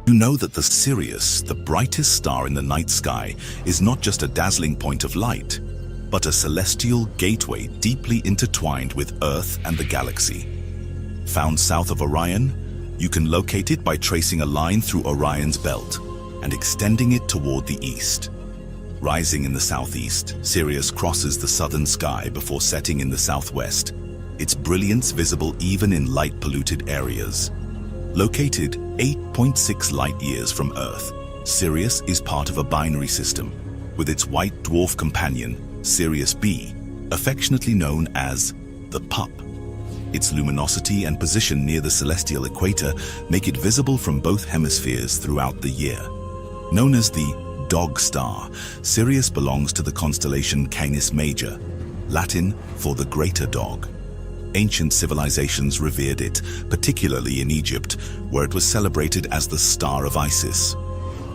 You know that the Sirius, the brightest star in the night sky, is not just a dazzling point of light, but a celestial gateway deeply intertwined with Earth and the galaxy. Found south of Orion, you can locate it by tracing a line through Orion's belt and extending it toward the east. Rising in the southeast, Sirius crosses the southern sky before setting in the southwest, its brilliance visible even in light-polluted areas. Located 8.6 light-years from Earth, Sirius is part of a binary system, with its white dwarf companion, Sirius B, affectionately known as the Pup. Its luminosity and position near the celestial equator make it visible from both hemispheres throughout the year. Known as the Dog Star, Sirius belongs to the constellation Canis Major, Latin for the greater dog. Ancient civilizations revered it, particularly in Egypt, where it was celebrated as the Star of Isis.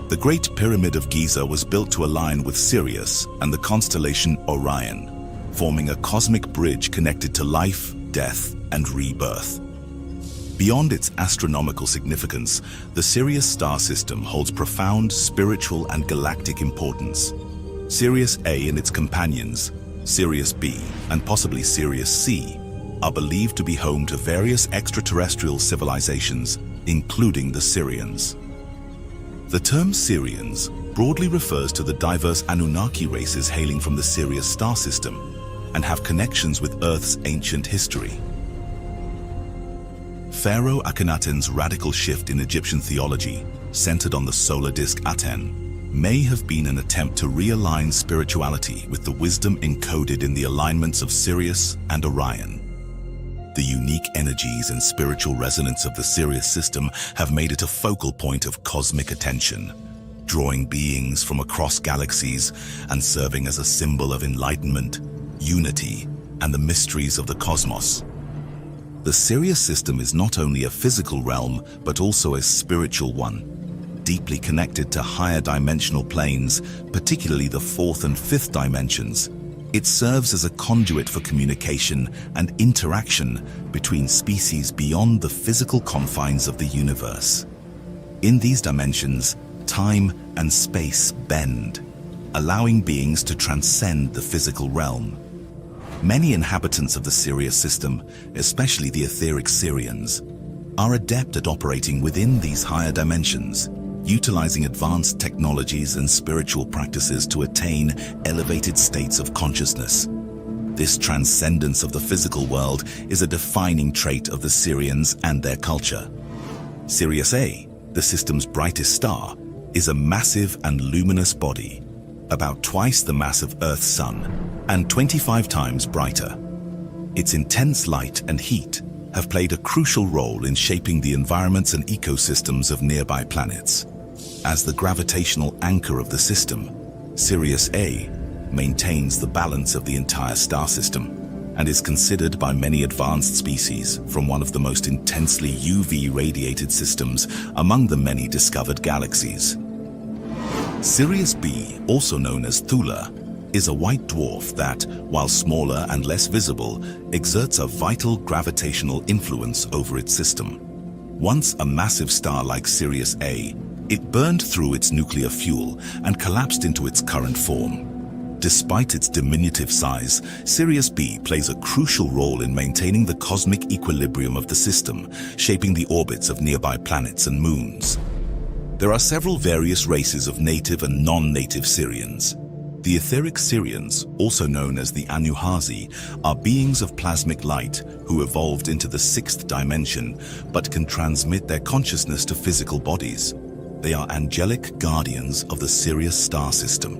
The Great Pyramid of Giza was built to align with Sirius and the constellation Orion, forming a cosmic bridge connected to life, death, and rebirth. Beyond its astronomical significance, the Sirius star system holds profound spiritual and galactic importance. Sirius A and its companions, Sirius B and possibly Sirius C, are believed to be home to various extraterrestrial civilizations, including the Sirians. The term Sirians broadly refers to the diverse Anunnaki races hailing from the Sirius star system and have connections with Earth's ancient history. Pharaoh Akhenaten's radical shift in Egyptian theology, centered on the solar disk Aten, may have been an attempt to realign spirituality with the wisdom encoded in the alignments of Sirius and Orion. The unique energies and spiritual resonance of the Sirius system have made it a focal point of cosmic attention, drawing beings from across galaxies and serving as a symbol of enlightenment, unity, and the mysteries of the cosmos. The Sirius system is not only a physical realm, but also a spiritual one, deeply connected to higher dimensional planes, particularly the fourth and fifth dimensions. It serves as a conduit for communication and interaction between species beyond the physical confines of the universe. In these dimensions, time and space bend, allowing beings to transcend the physical realm. Many inhabitants of the Sirius system, especially the Aetheric Sirians, are adept at operating within these higher dimensions, utilizing advanced technologies and spiritual practices to attain elevated states of consciousness. This transcendence of the physical world is a defining trait of the Sirians and their culture. Sirius A, the system's brightest star, is a massive and luminous body, about twice the mass of Earth's sun, and 25 times brighter. Its intense light and heat have played a crucial role in shaping the environments and ecosystems of nearby planets. As the gravitational anchor of the system, Sirius A maintains the balance of the entire star system and is considered by many advanced species from one of the most intensely UV-radiated systems among the many discovered galaxies. Sirius B, also known as Thula, is a white dwarf that, while smaller and less visible, exerts a vital gravitational influence over its system. Once a massive star like Sirius A, it burned through its nuclear fuel and collapsed into its current form. Despite its diminutive size, Sirius B plays a crucial role in maintaining the cosmic equilibrium of the system, shaping the orbits of nearby planets and moons. There are several various races of native and non-native Sirians. The Aetheric Sirians, also known as the Anuhazi, are beings of plasmic light who evolved into the sixth dimension but can transmit their consciousness to physical bodies. They are angelic guardians of the Sirius star system.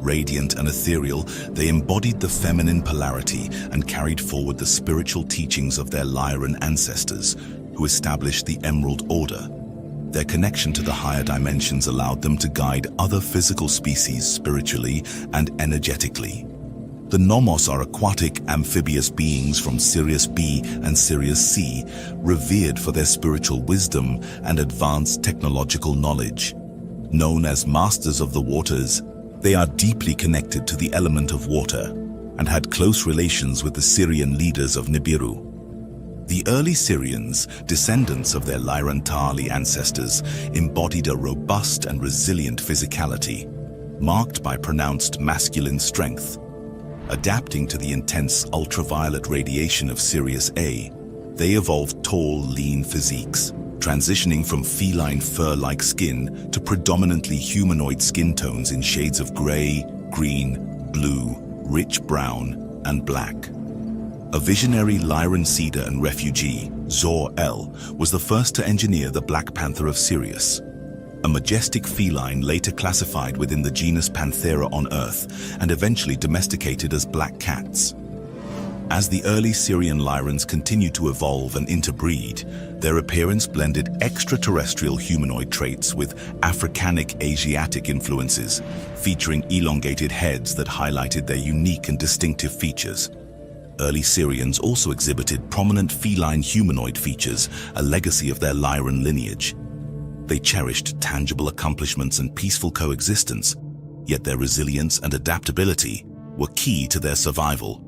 Radiant and ethereal, they embodied the feminine polarity and carried forward the spiritual teachings of their Lyron ancestors, who established the Emerald Order. Their connection to the higher dimensions allowed them to guide other physical species spiritually and energetically. The Nomos are aquatic, amphibious beings from Sirius B and Sirius C, revered for their spiritual wisdom and advanced technological knowledge. Known as masters of the waters, they are deeply connected to the element of water and had close relations with the Sirian leaders of Nibiru. The early Sirians, descendants of their Lyantalari ancestors, embodied a robust and resilient physicality, marked by pronounced masculine strength. Adapting to the intense ultraviolet radiation of Sirius A, they evolved tall, lean physiques, transitioning from feline fur-like skin to predominantly humanoid skin tones in shades of gray, green, blue, rich brown, and black. A visionary Lyron seeder and refugee, Zor-El, was the first to engineer the Black Panther of Sirius, a majestic feline later classified within the genus Panthera on Earth and eventually domesticated as black cats. As the early Sirian Lyrons continued to evolve and interbreed, their appearance blended extraterrestrial humanoid traits with Africanic Asiatic influences, featuring elongated heads that highlighted their unique and distinctive features. Early Sirians also exhibited prominent feline humanoid features, a legacy of their Lyron lineage. They cherished tangible accomplishments and peaceful coexistence, yet their resilience and adaptability were key to their survival.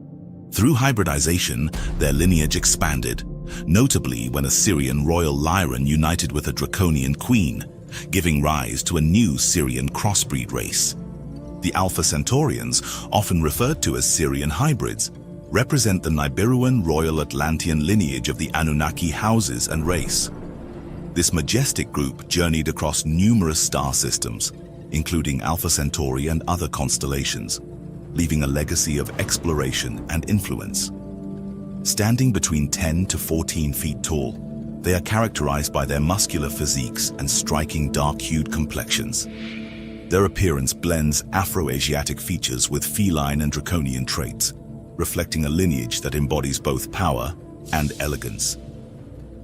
Through hybridization, their lineage expanded, notably when a Sirian royal Lyron united with a draconian queen, giving rise to a new Sirian crossbreed race. The Alpha Centaurians, often referred to as Sirian hybrids, represent the Nibiruan royal Atlantean lineage of the Anunnaki houses and race. This majestic group journeyed across numerous star systems, including Alpha Centauri and other constellations, leaving a legacy of exploration and influence. Standing between 10 to 14 feet tall, they are characterized by their muscular physiques and striking dark-hued complexions. Their appearance blends Afro-Asiatic features with feline and draconian traits, reflecting a lineage that embodies both power and elegance.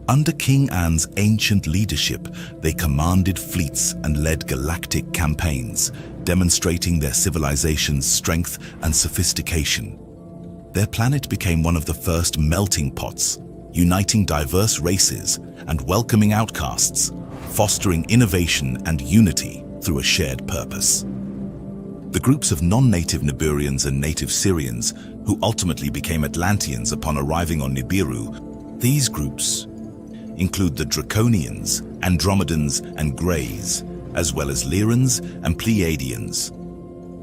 Under King An's ancient leadership, they commanded fleets and led galactic campaigns, demonstrating their civilization's strength and sophistication. Their planet became one of the first melting pots, uniting diverse races and welcoming outcasts, fostering innovation and unity through a shared purpose. The groups of non-native Nibirians and native Sirians, who ultimately became Atlanteans upon arriving on Nibiru, these groups include the Draconians, Andromedans, and Greys, as well as Lyrans and Pleiadians.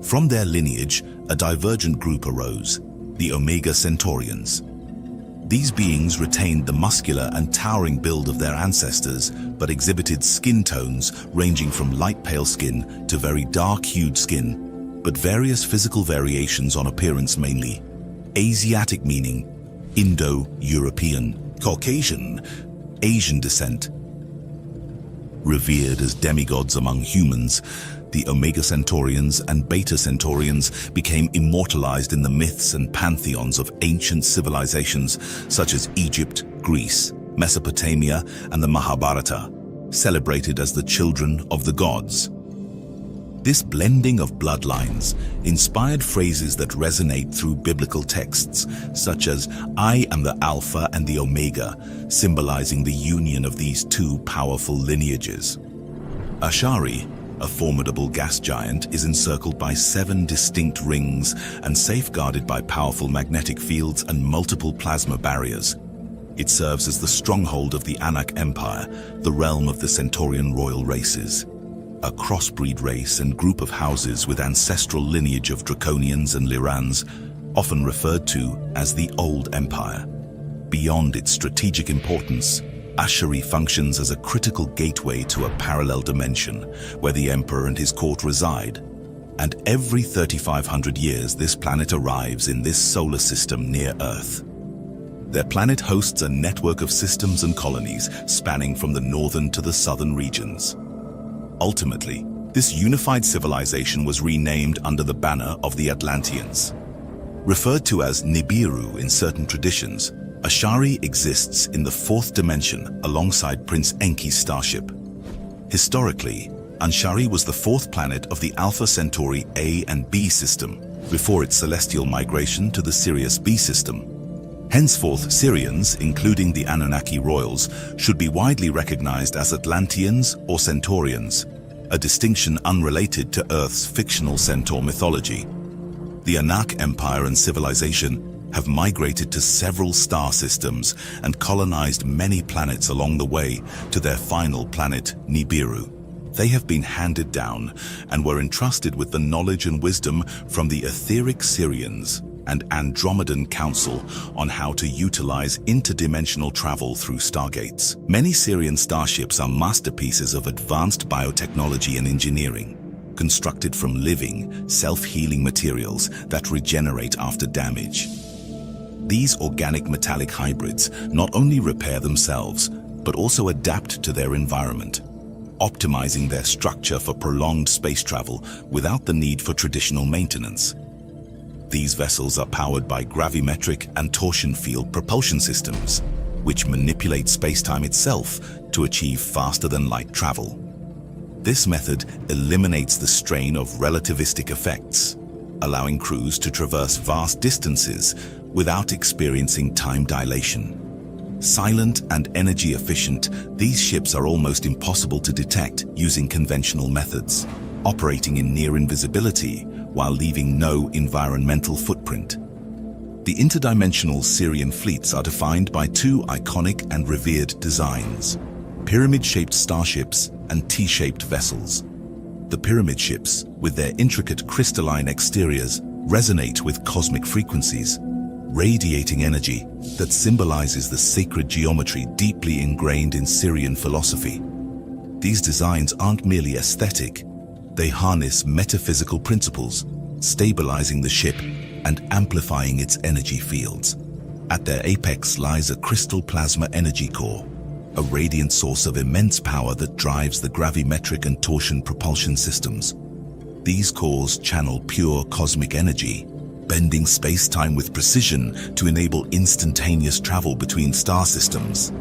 From their lineage, a divergent group arose, the Omega Centaurians. These beings retained the muscular and towering build of their ancestors, but exhibited skin tones ranging from light pale skin to very dark-hued skin, but various physical variations on appearance mainly. Asiatic meaning Indo-European, Caucasian, Asian descent. Revered as demigods among humans, the Omega Centaurians and Beta Centaurians became immortalized in the myths and pantheons of ancient civilizations such as Egypt, Greece, Mesopotamia, and the Mahabharata, celebrated as the children of the gods. This blending of bloodlines inspired phrases that resonate through biblical texts, such as, "I am the Alpha and the Omega," symbolizing the union of these two powerful lineages. Ashari, a formidable gas giant, is encircled by 7 distinct rings and safeguarded by powerful magnetic fields and multiple plasma barriers. It serves as the stronghold of the Anak Empire, the realm of the Centaurian royal races. A crossbreed race and group of houses with ancestral lineage of Draconians and Lyrans, often referred to as the Old Empire. Beyond its strategic importance, Ashari functions as a critical gateway to a parallel dimension where the Emperor and his court reside. And every 3,500 years this planet arrives in this solar system near Earth. Their planet hosts a network of systems and colonies spanning from the northern to the southern regions. Ultimately, this unified civilization was renamed under the banner of the Atlanteans. Referred to as Nibiru in certain traditions, Ashari exists in the 4th dimension alongside Prince Enki's starship. Historically, Ashari was the 4th planet of the Alpha Centauri A and B system before its celestial migration to the Sirius B system. Henceforth, Sirians, including the Anunnaki royals, should be widely recognized as Atlanteans or Centaurians, a distinction unrelated to Earth's fictional centaur mythology. The Anak Empire and civilization have migrated to several star systems and colonized many planets along the way to their final planet, Nibiru. They have been handed down and were entrusted with the knowledge and wisdom from the Aetheric Sirians and Andromedan Council on how to utilize interdimensional travel through stargates. Many Sirian starships are masterpieces of advanced biotechnology and engineering, constructed from living, self-healing materials that regenerate after damage. These organic metallic hybrids not only repair themselves, but also adapt to their environment, optimizing their structure for prolonged space travel without the need for traditional maintenance. These vessels are powered by gravimetric and torsion field propulsion systems, which manipulate space-time itself to achieve faster-than-light travel. This method eliminates the strain of relativistic effects, allowing crews to traverse vast distances without experiencing time dilation. Silent and energy efficient, these ships are almost impossible to detect using conventional methods, operating in near invisibility while leaving no environmental footprint. The interdimensional Sirian fleets are defined by two iconic and revered designs: pyramid-shaped starships and T-shaped vessels. The pyramid ships, with their intricate crystalline exteriors, resonate with cosmic frequencies, radiating energy that symbolizes the sacred geometry deeply ingrained in Sirian philosophy. These designs aren't merely aesthetic, they harness metaphysical principles, stabilizing the ship and amplifying its energy fields. At their apex lies a crystal plasma energy core, a radiant source of immense power that drives the gravimetric and torsion propulsion systems. These cores channel pure cosmic energy, bending space-time with precision to enable instantaneous travel between star systems.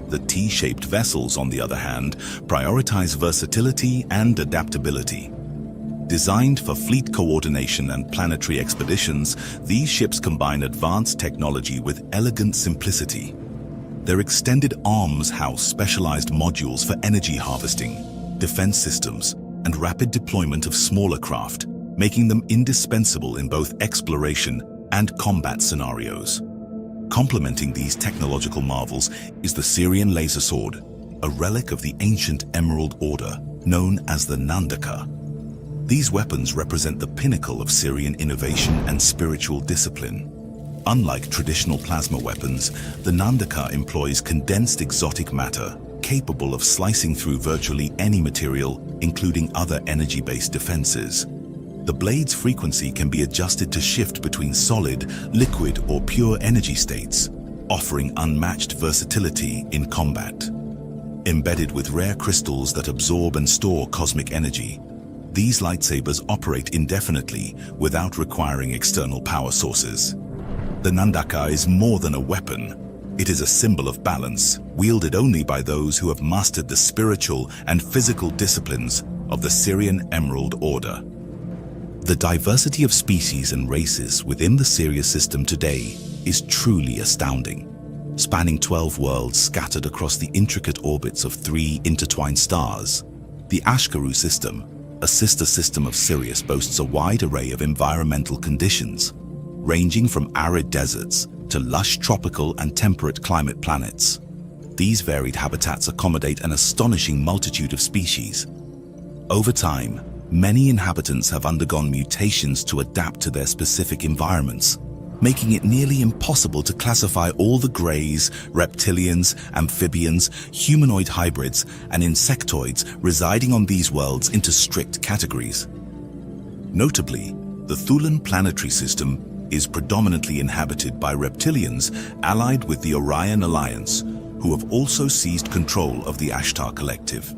The T-shaped vessels, on the other hand, prioritize versatility and adaptability. Designed for fleet coordination and planetary expeditions, these ships combine advanced technology with elegant simplicity. Their extended arms house specialized modules for energy harvesting, defense systems, and rapid deployment of smaller craft, making them indispensable in both exploration and combat scenarios. Complementing these technological marvels is the Sirian laser sword, a relic of the ancient Emerald Order, known as the Nandaka. These weapons represent the pinnacle of Sirian innovation and spiritual discipline. Unlike traditional plasma weapons, the Nandaka employs condensed exotic matter, capable of slicing through virtually any material, including other energy-based defenses. The blade's frequency can be adjusted to shift between solid, liquid, or pure energy states, offering unmatched versatility in combat. Embedded with rare crystals that absorb and store cosmic energy, these lightsabers operate indefinitely without requiring external power sources. The Nandaka is more than a weapon. It is a symbol of balance, wielded only by those who have mastered the spiritual and physical disciplines of the Sirian Emerald Order. The diversity of species and races within the Sirius system today is truly astounding. Spanning 12 worlds scattered across the intricate orbits of 3 intertwined stars, the Ashkaru system, a sister system of Sirius, boasts a wide array of environmental conditions, ranging from arid deserts to lush tropical and temperate climate planets. These varied habitats accommodate an astonishing multitude of species. Over time, many inhabitants have undergone mutations to adapt to their specific environments, making it nearly impossible to classify all the greys, reptilians, amphibians, humanoid hybrids, and insectoids residing on these worlds into strict categories. Notably, the Thulan planetary system is predominantly inhabited by reptilians allied with the Orion Alliance, who have also seized control of the Ashtar Collective.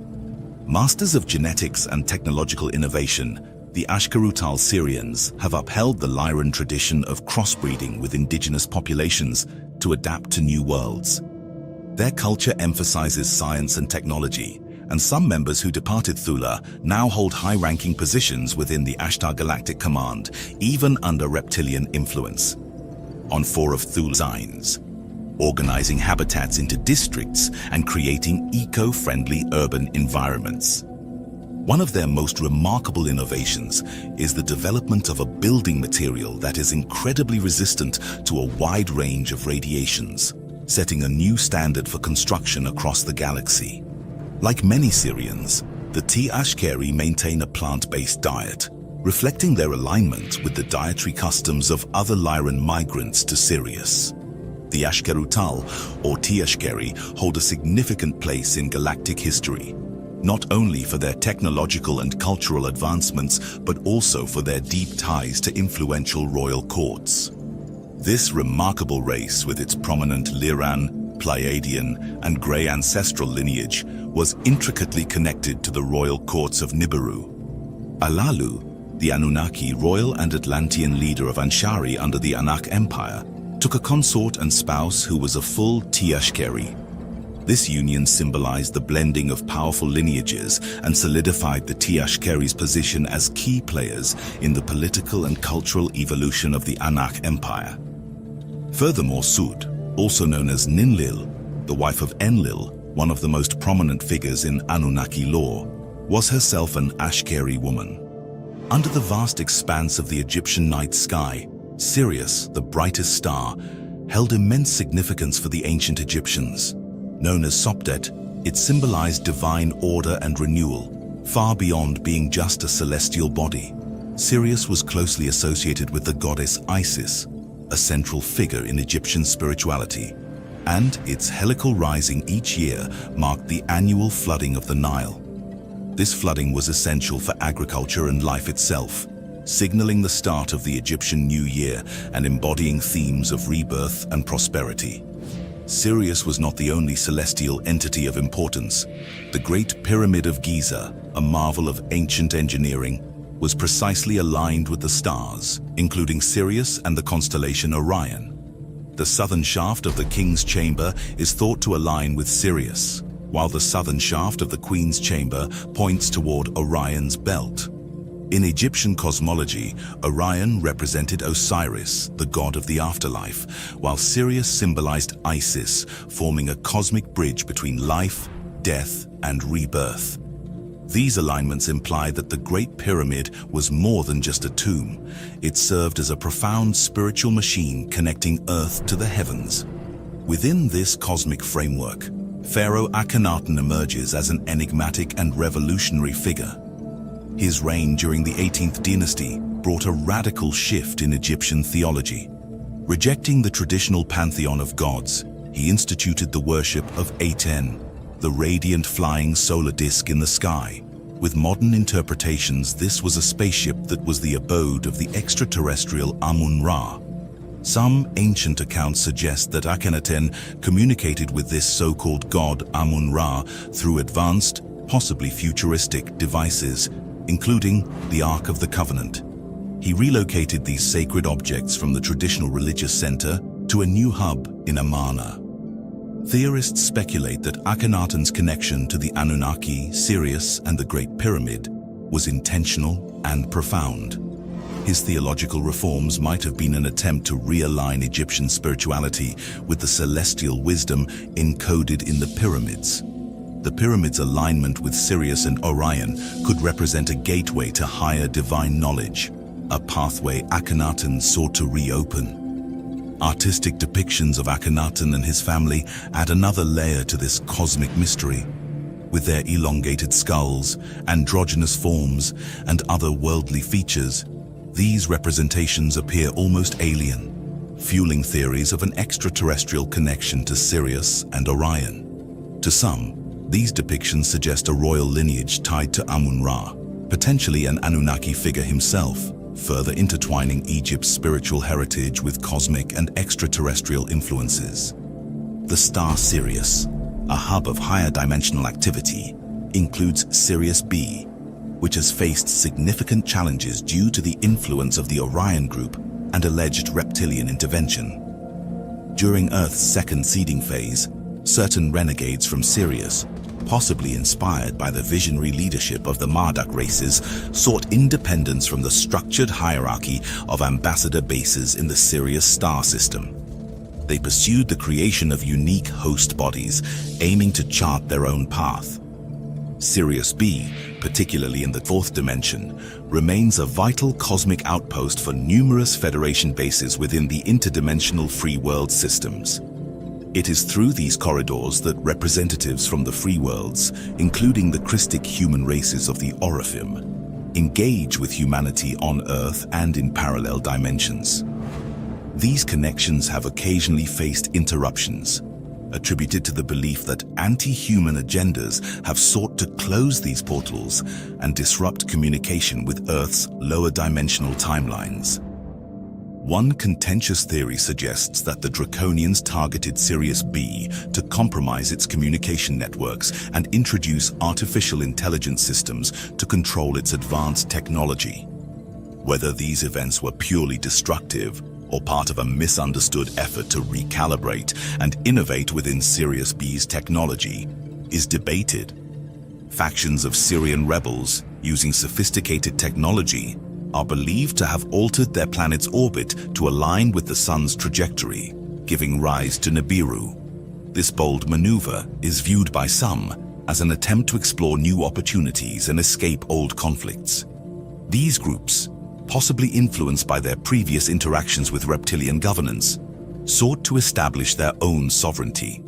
Masters of genetics and technological innovation, the Ashkarutal Sirians have upheld the Lyron tradition of crossbreeding with indigenous populations to adapt to new worlds. Their culture emphasizes science and technology, and some members who departed Thula now hold high-ranking positions within the Ashtar Galactic Command, even under reptilian influence. On 4 of Thula's signs, organizing habitats into districts and creating eco-friendly urban environments. One of their most remarkable innovations is the development of a building material that is incredibly resistant to a wide range of radiations, setting a new standard for construction across the galaxy. Like many Sirians, the T-Ashkari maintain a plant-based diet, reflecting their alignment with the dietary customs of other Lyron migrants to Sirius. The Ashkerutal, or T-Ashkari, hold a significant place in galactic history, not only for their technological and cultural advancements, but also for their deep ties to influential royal courts. This remarkable race, with its prominent Lyron, Pleiadian, and Grey ancestral lineage, was intricately connected to the royal courts of Nibiru. Alalu, the Anunnaki royal and Atlantean leader of Anshari under the Anak Empire, took a consort and spouse who was a full T-Ashkari. This union symbolized the blending of powerful lineages and solidified the T-Ashkari's position as key players in the political and cultural evolution of the Anak Empire. Furthermore, Sud, also known as Ninlil, the wife of Enlil, one of the most prominent figures in Anunnaki lore, was herself an Ashkari woman. Under the vast expanse of the Egyptian night sky, Sirius, the brightest star, held immense significance for the ancient Egyptians. Known as Sopdet, it symbolized divine order and renewal, far beyond being just a celestial body. Sirius was closely associated with the goddess Isis, a central figure in Egyptian spirituality, and its helical rising each year marked the annual flooding of the Nile. This flooding was essential for agriculture and life itself, signaling the start of the Egyptian New Year and embodying themes of rebirth and prosperity. Sirius was not the only celestial entity of importance. The Great Pyramid of Giza, a marvel of ancient engineering, was precisely aligned with the stars, including Sirius and the constellation Orion. The southern shaft of the King's Chamber is thought to align with Sirius, while the southern shaft of the Queen's Chamber points toward Orion's belt. In Egyptian cosmology, Orion represented Osiris, the god of the afterlife, while Sirius symbolized Isis, forming a cosmic bridge between life, death, and rebirth. These alignments imply that the Great Pyramid was more than just a tomb. It served as a profound spiritual machine connecting Earth to the heavens. Within this cosmic framework, Pharaoh Akhenaten emerges as an enigmatic and revolutionary figure. His reign during the 18th dynasty brought a radical shift in Egyptian theology. Rejecting the traditional pantheon of gods, he instituted the worship of Aten, the radiant flying solar disk in the sky. With modern interpretations, this was a spaceship that was the abode of the extraterrestrial Amun-Ra. Some ancient accounts suggest that Akhenaten communicated with this so-called god Amun-Ra through advanced, possibly futuristic devices, including the Ark of the Covenant. He relocated these sacred objects from the traditional religious center to a new hub in Amarna. Theorists speculate that Akhenaten's connection to the Anunnaki, Sirius, and the Great Pyramid was intentional and profound. His theological reforms might have been an attempt to realign Egyptian spirituality with the celestial wisdom encoded in the pyramids. The pyramids' alignment with Sirius and Orion could represent a gateway to higher divine knowledge, a pathway Akhenaten sought to reopen. Artistic depictions of Akhenaten and his family add another layer to this cosmic mystery. With their elongated skulls, androgynous forms, and other worldly features, these representations appear almost alien, fueling theories of an extraterrestrial connection to Sirius and Orion. To some, these depictions suggest a royal lineage tied to Amun-Ra, potentially an Anunnaki figure himself, further intertwining Egypt's spiritual heritage with cosmic and extraterrestrial influences. The star Sirius, a hub of higher dimensional activity, includes Sirius B, which has faced significant challenges due to the influence of the Orion Group and alleged reptilian intervention. During Earth's second seeding phase, certain renegades from Sirius, possibly inspired by the visionary leadership of the Marduk races, sought independence from the structured hierarchy of ambassador bases in the Sirius star system. They pursued the creation of unique host bodies, aiming to chart their own path. Sirius B particularly in the fourth dimension, remains a vital cosmic outpost for numerous Federation bases within the interdimensional free world systems. It is through these corridors that representatives from the free worlds, including the Christic human races of the Oraphim, engage with humanity on Earth and in parallel dimensions. These connections have occasionally faced interruptions, attributed to the belief that anti-human agendas have sought to close these portals and disrupt communication with Earth's lower dimensional timelines. One contentious theory suggests that the Draconians targeted Sirius B to compromise its communication networks and introduce artificial intelligence systems to control its advanced technology. Whether these events were purely destructive or part of a misunderstood effort to recalibrate and innovate within Sirius B's technology is debated. Factions of Sirian rebels, using sophisticated technology, are believed to have altered their planet's orbit to align with the sun's trajectory, giving rise to Nibiru. This bold maneuver is viewed by some as an attempt to explore new opportunities and escape old conflicts. These groups, possibly influenced by their previous interactions with reptilian governance, sought to establish their own sovereignty.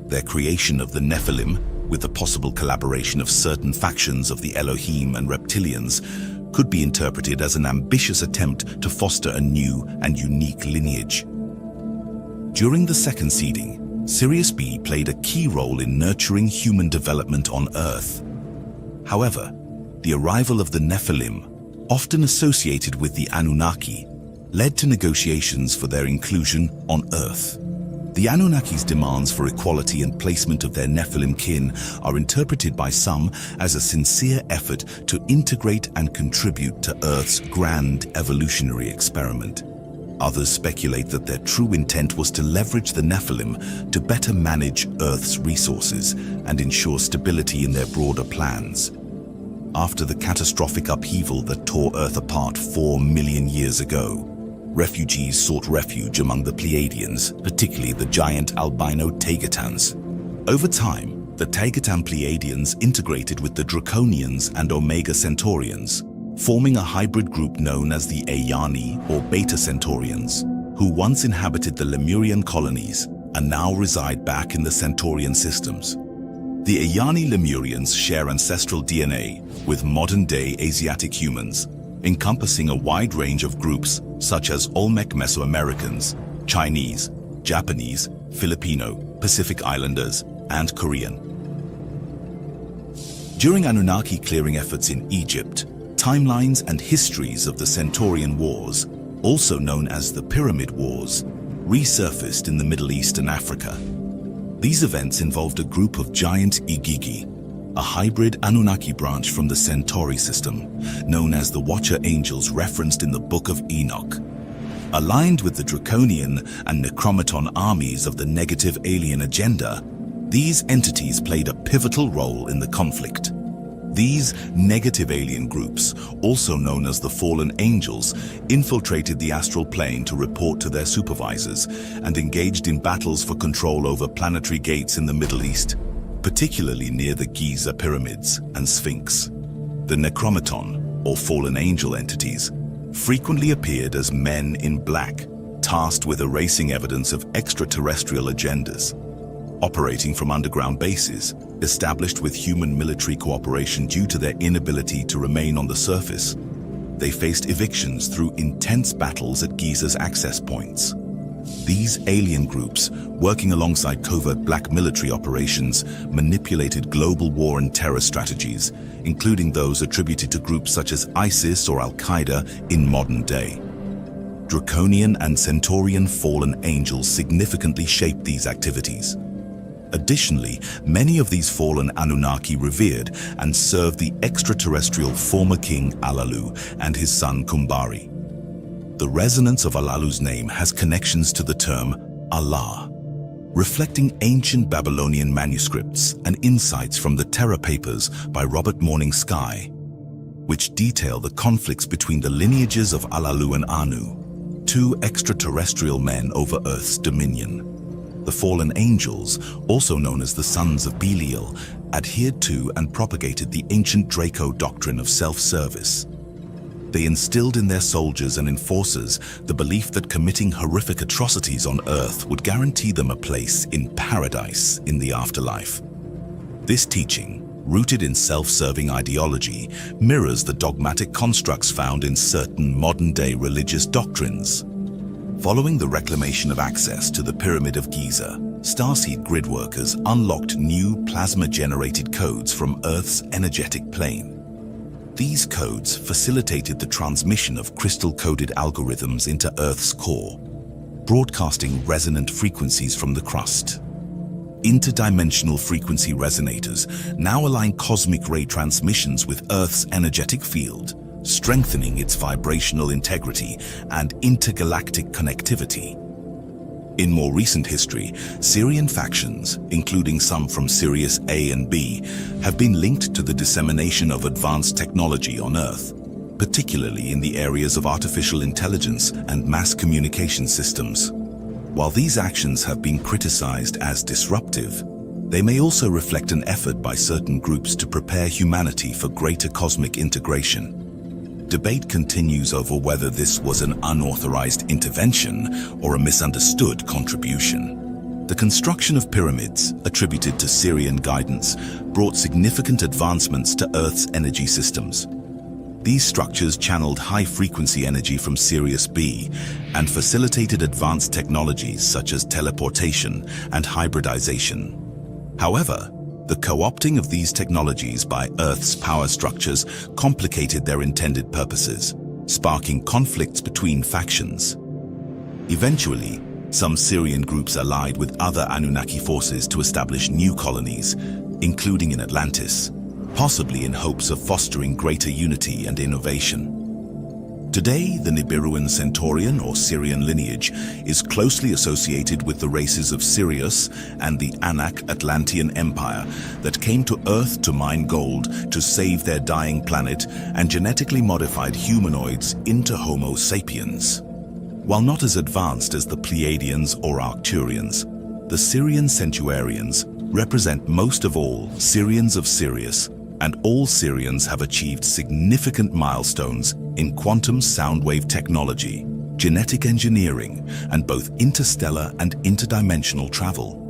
Their creation of the Nephilim, with the possible collaboration of certain factions of the Elohim and reptilians, could be interpreted as an ambitious attempt to foster a new and unique lineage. During the second seeding, Sirius B played a key role in nurturing human development on Earth. However, the arrival of the Nephilim, often associated with the Anunnaki, led to negotiations for their inclusion on Earth. The Anunnaki's demands for equality and placement of their Nephilim kin are interpreted by some as a sincere effort to integrate and contribute to Earth's grand evolutionary experiment. Others speculate that their true intent was to leverage the Nephilim to better manage Earth's resources and ensure stability in their broader plans. After the catastrophic upheaval that tore Earth apart 4 million years ago, refugees sought refuge among the Pleiadians, particularly the giant albino Tagatans. Over time, the Tagatan Pleiadians integrated with the Draconians and Omega Centaurians, forming a hybrid group known as the Ayani or Beta Centaurians, who once inhabited the Lemurian colonies and now reside back in the Centaurian systems. The Ayani Lemurians share ancestral DNA with modern-day Asiatic humans, encompassing a wide range of groups such as Olmec Mesoamericans, Chinese, Japanese, Filipino, Pacific Islanders, and Korean. During Anunnaki clearing efforts in Egypt, timelines and histories of the Centaurian Wars, also known as the Pyramid Wars, resurfaced in the Middle East and Africa. These events involved a group of giant Igigi, a hybrid Anunnaki branch from the Centauri system, known as the Watcher Angels referenced in the Book of Enoch. Aligned with the Draconian and Necromaton armies of the negative alien agenda, these entities played a pivotal role in the conflict. These negative alien groups, also known as the Fallen Angels, infiltrated the astral plane to report to their supervisors and engaged in battles for control over planetary gates in the Middle East, particularly near the Giza pyramids and Sphinx. The Necromaton, or Fallen Angel entities, frequently appeared as men in black, tasked with erasing evidence of extraterrestrial agendas. Operating from underground bases, established with human military cooperation due to their inability to remain on the surface, they faced evictions through intense battles at Giza's access points. These alien groups, working alongside covert black military operations, manipulated global war and terror strategies, including those attributed to groups such as ISIS or Al-Qaeda in modern day. Draconian and Centaurian fallen angels significantly shaped these activities. Additionally, many of these fallen Anunnaki revered and served the extraterrestrial former king Alalu and his son Kumbari. The resonance of Alalu's name has connections to the term Allah, reflecting ancient Babylonian manuscripts and insights from the Terra Papers by Robert Morning Sky, which detail the conflicts between the lineages of Alalu and Anu, two extraterrestrial men over Earth's dominion. The fallen angels, also known as the sons of Belial, adhered to and propagated the ancient Draco doctrine of self-service. They instilled in their soldiers and enforcers the belief that committing horrific atrocities on Earth would guarantee them a place in paradise in the afterlife. This teaching, rooted in self-serving ideology, mirrors the dogmatic constructs found in certain modern-day religious doctrines. Following the reclamation of access to the Pyramid of Giza, Starseed grid workers unlocked new plasma-generated codes from Earth's energetic plane. These codes facilitated the transmission of crystal-coded algorithms into Earth's core, broadcasting resonant frequencies from the crust. Interdimensional frequency resonators now align cosmic ray transmissions with Earth's energetic field, strengthening its vibrational integrity and intergalactic connectivity. In more recent history, Sirian factions, including some from Sirius A and B, have been linked to the dissemination of advanced technology on Earth, particularly in the areas of artificial intelligence and mass communication systems. While these actions have been criticized as disruptive, they may also reflect an effort by certain groups to prepare humanity for greater cosmic integration. Debate continues over whether this was an unauthorized intervention or a misunderstood contribution. The construction of pyramids, attributed to Sirian guidance, brought significant advancements to Earth's energy systems. These structures channeled high-frequency energy from Sirius B and facilitated advanced technologies such as teleportation and hybridization. However, the co-opting of these technologies by Earth's power structures complicated their intended purposes, sparking conflicts between factions. Eventually, some Sirian groups allied with other Anunnaki forces to establish new colonies, including in Atlantis, possibly in hopes of fostering greater unity and innovation. Today, the Nibiruan Centaurian or Sirian lineage is closely associated with the races of Sirius and the Anak Atlantean Empire that came to Earth to mine gold to save their dying planet and genetically modified humanoids into Homo sapiens. While not as advanced as the Pleiadians or Arcturians, the Sirian Centurions represent most of all Sirians of Sirius, and all Sirians have achieved significant milestones in quantum sound wave technology, genetic engineering, and both interstellar and interdimensional travel.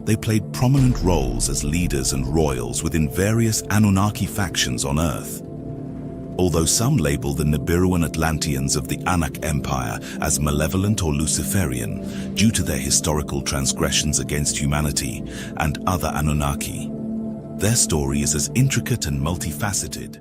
They played prominent roles as leaders and royals within various Anunnaki factions on Earth. Although some label the Nibiruan Atlanteans of the Anak Empire as malevolent or Luciferian due to their historical transgressions against humanity and other Anunnaki, their story is as intricate and multifaceted